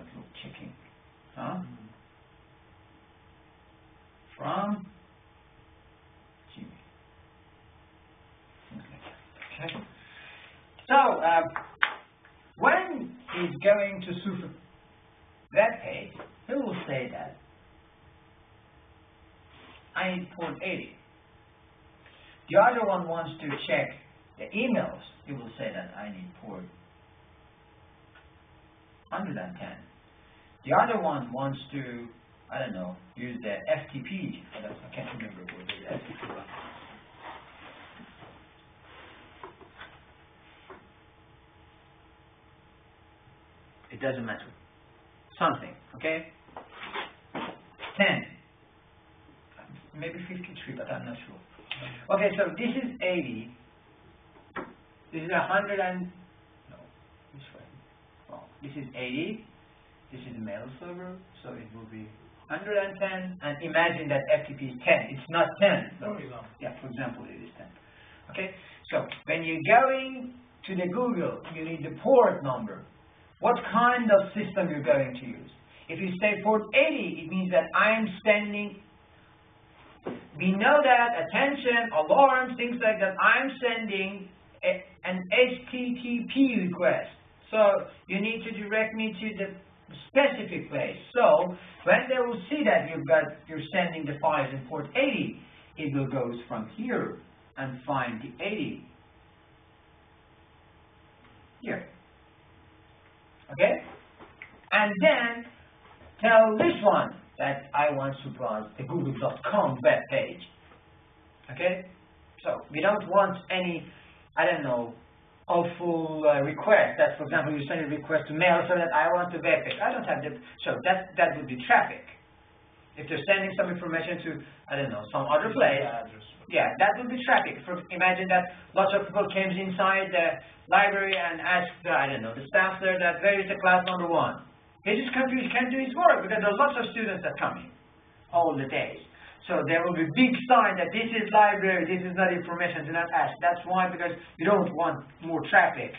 Outlook checking. From Gmail. Okay. So when he's going to surf a web page, he will say that I need port 80. The other one wants to check the emails. He will say that I need port 110. The other one wants to, I don't know, use the FTP. I can't remember what the FTP was. It doesn't matter. Something, okay? 10. Maybe 53, but I'm not sure. Okay, so this is 80. This is 100 and... No, this way. Well, this is 80. This is mail server, so it will be 110. And imagine that FTP is 10. It's not 10. So, yeah, for example, it is 10. Okay, so when you're going to the Google, you need the port number. What kind of system you're going to use? If you say port 80, it means that I'm sending, we know that, attention, alarms, things like that, I'm sending an HTTP request. So you need to direct me to the specific place. So when they will see that you're sending the files in port 80, it will go from here and find the 80 here. Okay? And then tell this one that I want to browse the google.com web page. Okay? So we don't want any, I don't know, awful request. That, for example, you send a request to mail so that I want the web page. I don't have the, so that would be traffic. If they're sending some information to, I don't know, some other place, yeah, that would be traffic. Imagine that lots of people came inside the library and asked, I don't know, the staff there that where is the class number 1? He just confused, can't do his work because there are lots of students that come in all the days. So there will be a big sign that this is library, this is not information, do not ask. That's why, because you don't want more traffic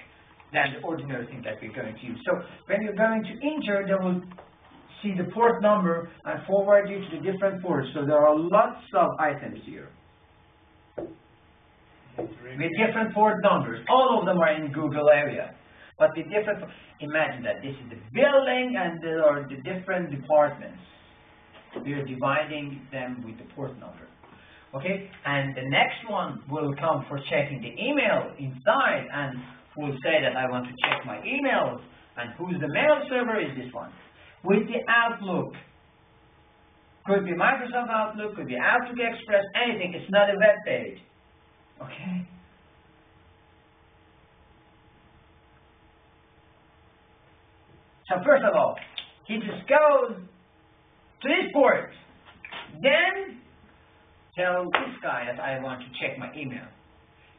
than the ordinary thing that we're going to use. So when you're going to enter, they will see the port number and forward you to the different ports. So there are lots of items here with different port numbers. All of them are in Google area, but the different. Imagine that this is the building and there are the different departments. We are dividing them with the port number. Okay, and the next one will come for checking the email inside and will say that I want to check my emails, and who's the mail server is this one. With the Outlook. Could be Microsoft Outlook, could be Outlook Express, anything. It's not a web page. Okay? So first of all, he just goes to this port. Then tell this guy that I want to check my email.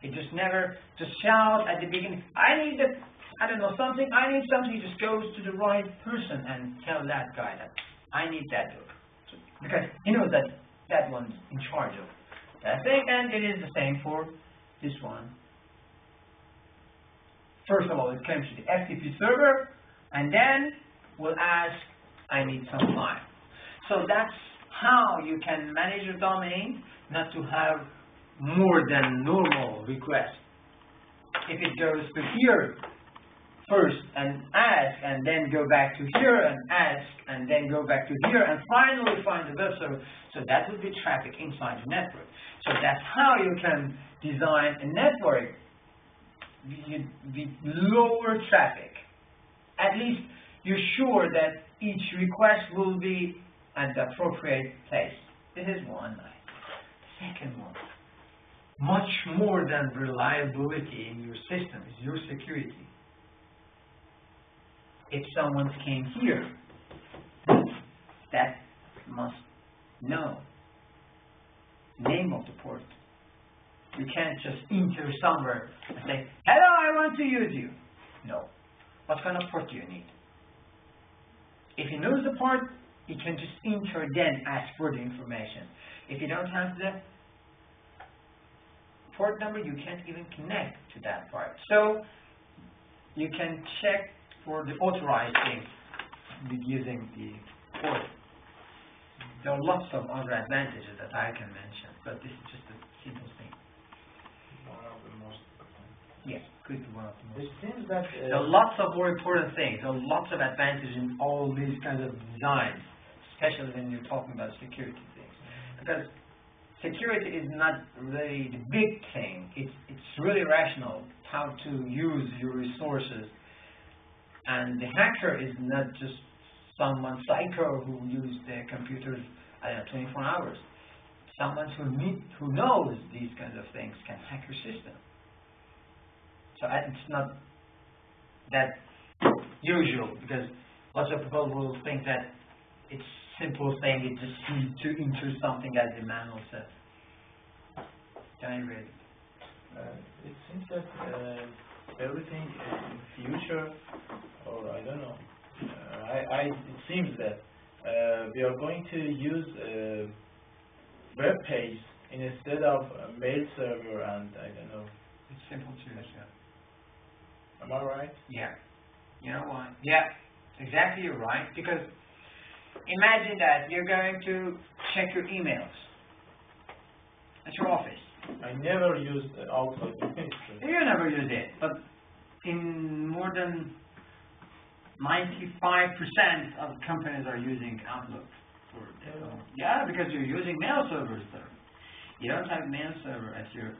He just never just shout at the beginning, I need the, I don't know, something, I need something. He just goes to the right person and tell that guy that I need that book. Because he knows that that one's in charge of that thing, and it is the same for this one. First of all, it comes to the FTP server, and then we'll ask, I need some time. So that's how you can manage your domain, not to have more than normal requests. If it goes to here first and ask, and then go back to here and ask, and then go back to here, and finally find the web server, so that would be traffic inside the network. So that's how you can design a network with lower traffic. At least you're sure that each request will be at the appropriate place. This is one. Second one, much more than reliability in your system is your security. If someone came here, that must know the name of the port. You can't just enter somewhere and say, hello, I want to use you. No. What kind of port do you need? If he knows the port, he can just enter, then ask for the information. If you don't have the port number, you can't even connect to that part. So you can check for the authorized thing using the port. There are lots of other advantages that I can mention, but this is just a simple thing. One of the most. Yes, could be one of the most. It seems that there are lots of more important things. There are lots of advantages in all these kinds of designs, especially when you're talking about security things. Because security is not really the big thing. It's really rational how to use your resources. And the hacker is not just someone psycho who uses their computers 24 hours. Someone who knows these kinds of things can hack your system. So it's not that usual, because lots of people will think that it's simple thing, it just needs to enter something as the manual says. Can I read it? It seems that everything in future, or I don't know, it seems that we are going to use web page instead of a mail server, and I don't know. It's simple to use, yeah. Am I right? Yeah. You know why? Yeah, exactly, you're right. Because imagine that you're going to check your emails at your office. I never used Outlook. You never use it, but in more than 95% of companies are using Outlook for their own. Yeah, because you're using mail servers there. You don't have mail server at your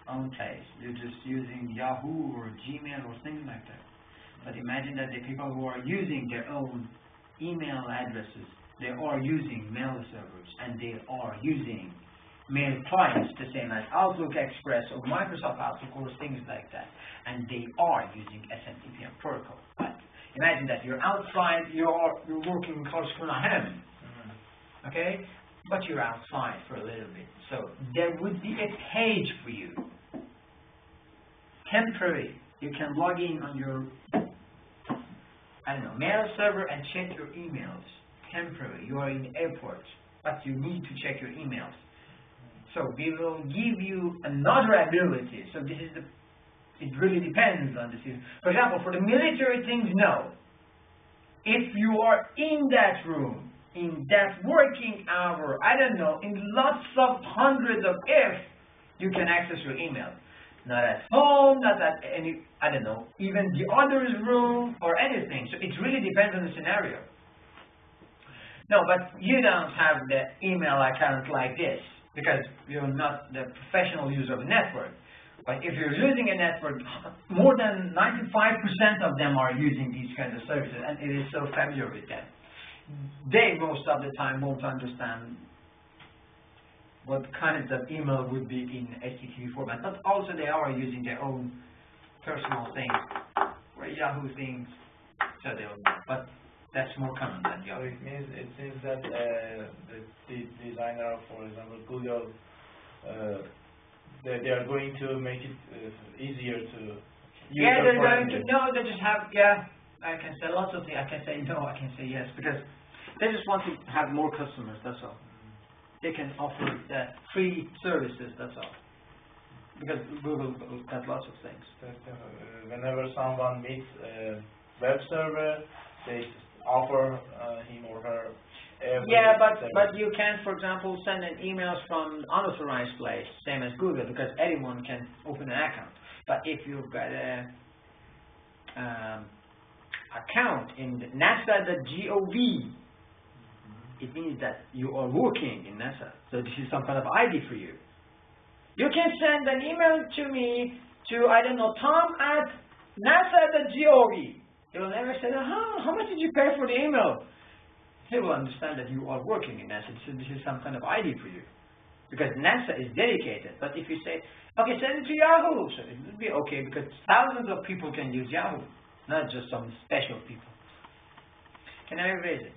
own place. You're just using Yahoo or Gmail or things like that. But imagine that the people who are using their own email addresses, they are using mail servers, and they are using mail clients, the same as Outlook Express or Microsoft Outlook or things like that, and they are using SMTP protocol. But imagine that you're outside, you're working in Karlskrona, okay, but you're outside for a little bit. So there would be a page for you, temporary. You can log in on your, mail server and check your emails. Temporary. You are in the airport, but you need to check your emails. So we will give you another ability. So this is it really depends on the system. For example, for the military things, no. If you are in that room, in that working hour, in lots of hundreds of ifs, you can access your email. Not at home, not at any, even the other's room or anything. So it really depends on the scenario. No, but you don't have the email account like this, because you're not the professional user of the network. But if you're using a network, more than 95% of them are using these kinds of services, and it is so familiar with them. They, most of the time, won't understand what kinds of email would be in HTTP format. But also they are using their own personal things, or Yahoo things, so they'll, but that's more common than Yahoo. So it seems that the designer, for example, Google, they are going to make it easier to use. Yeah, they're going to, no, they just have, I can say lots of things. I can say no, I can say yes, because they just want to have more customers, that's all. They can offer free services, that's all. Because Google has lots of things. Whenever someone meets a web server, they offer him or her every but you can, for example, send an emails from unauthorized place, same as Google, because anyone can open an account. But if you've got a account in NASA.gov, it means that you are working in NASA. So this is some kind of ID for you. You can send an email to me to, Tom@nasa.gov. He will never say, how much did you pay for the email? He will understand that you are working in NASA. So this is some kind of ID for you. Because NASA is dedicated. But if you say, okay, send it to Yahoo, so it will be okay, because thousands of people can use Yahoo, not just some special people. Can I erase it?